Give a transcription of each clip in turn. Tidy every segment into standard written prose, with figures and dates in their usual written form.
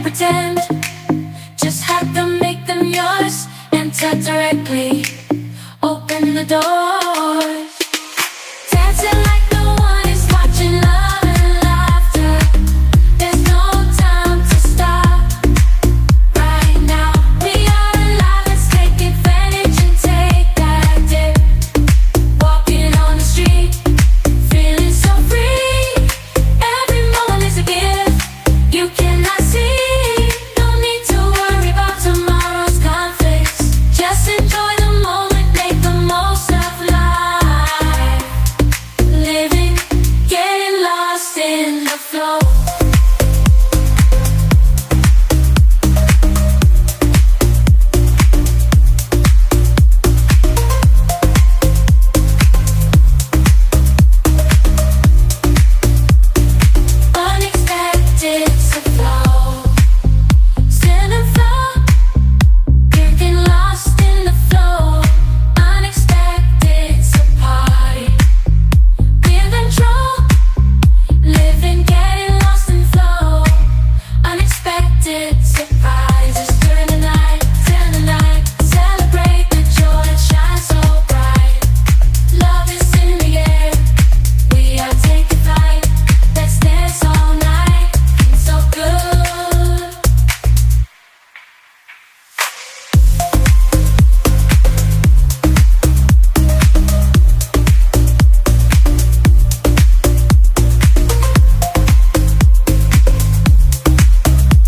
pretend. Just have them, make them yours. Enter directly, open the doors. Dancing like no one is watching, love and laughter. There's no time to stop. Right now, we are alive, let's take advantage and take that dip. Walking on the street, feeling so free. Every moment is a gift you cannot see. No need to worry about tomorrow's conflicts. Just enjoy the moment, make the most of life. Living, getting lost in the flow. Unexpected to flow. Stand and flow. Getting lost in the flow. Unexpected to party. Give control. Living, getting lost in flow. Unexpected surprises during the night. Celebrate the joy that shines so bright. Love is in the air. We are taking flight. Let's dance all night. It's so good.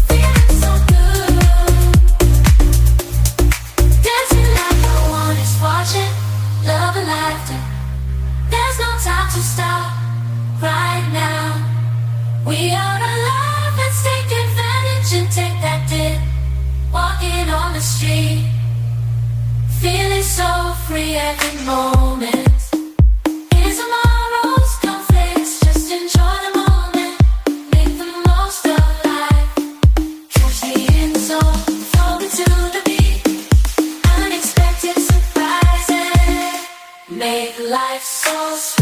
Feeling so good. Dancing like no one is watching. Love and laughter. There's no time to stop. Right now, we are alive. Let's take advantage and take that dip. Walking on the street, feeling so free every moment. Here's tomorrow's conflicts. Just enjoy the moment. Make the most of life. Catch the end zone, floating to the beat. Unexpected surprises make life so sweet.